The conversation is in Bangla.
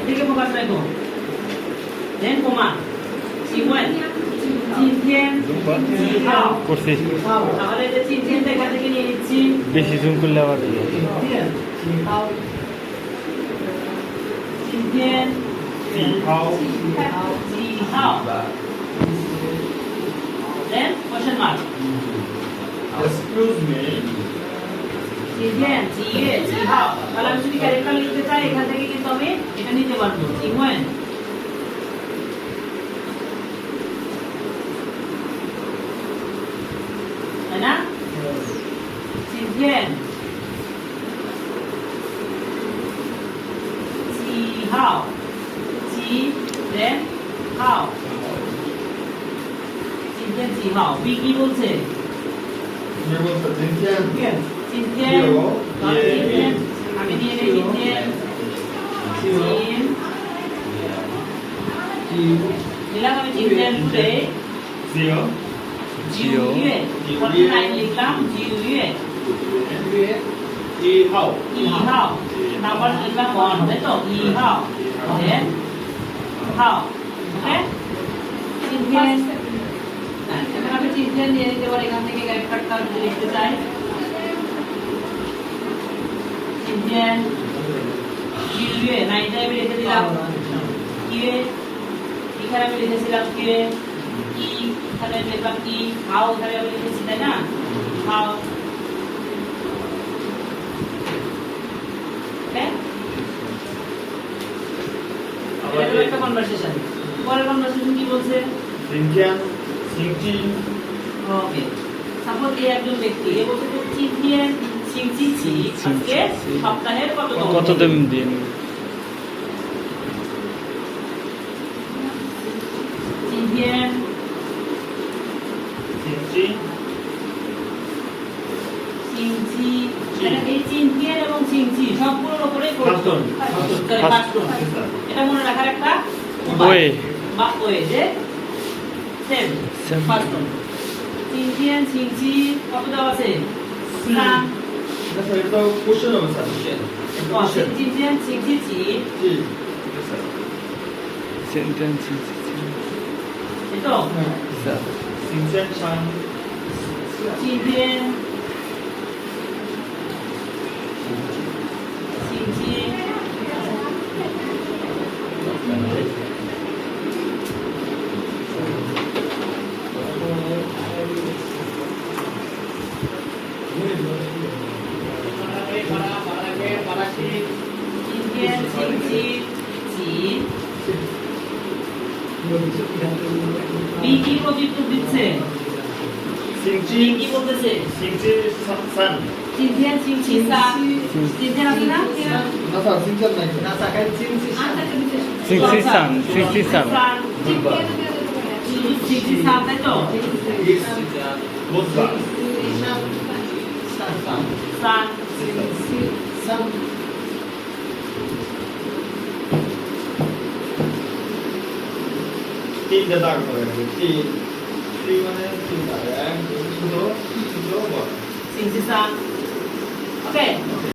এদিকে ফোকাস রাখো দেন কমা 请问今天几号 করছি তাহলে যে 今天টা এখান থেকে নিয়ে নিচ্ছি বেশি জুম করলে আবার 今天几号 then question mark Excuse me. 今天几月几号তাহলে আমি যদি ক্যারেক্টার লিখতে চাই এখান থেকে কিন্তু আমি এটা নিতে পারবো 请问 তাই না 今天几号几 then 号今天几号 B কি বলছে 你问今天今天今天আমি নিয়ে নেই 今天নিলাম আমি 今天 today 9月49লিখলাম 9月1号1号তারপর লিখলাম 1 তাই তো 1号 then 号 ওকে 今天এখানে আমি 今天নিয়ে নিতে পারি এখান থেকে ক্যারেক্টারটা যদি লিখতে চাই 今天9月 9টা আমি লিখে দিলাম কি এখানে আমি লিখেছিলাম কি এখানে লিখলাম কি হাউ এখানে আমি লিখেছি তাই না হাউ ওকে এটা একটা কনভারসেশন পরের কনভারসেশন কি বলছে 今天星期 ওকে সাপোজ এই একজন ব্যক্তি এ বলছে যে 今天星期几আজকে সপ্তাহের কত দিন 今天星期星期এটা এই 今天এবং星期সবগুলোর উপরে Paston. পাস্টন এটা মনে রাখার একটা ওয়ে বা ওয়ে যে সেম Same. পাস্টন 今天星期কত দেওয়া আছে 3那是一个不是那么长线，哇今天星期几是সেন্টেন্স এই তো 新鲜餐，今天星期今天星期几 B কি প্রযুক্তি দিচ্ছে 星 B 期 কি বলতেছে 星期三，今天星期三今天আছে না那啥星期哪个？那啥看星期 সিক্সটি সান星期三তাই তো不是吧？三第一个大概第个呢，第大概差不多吧。星期三 OK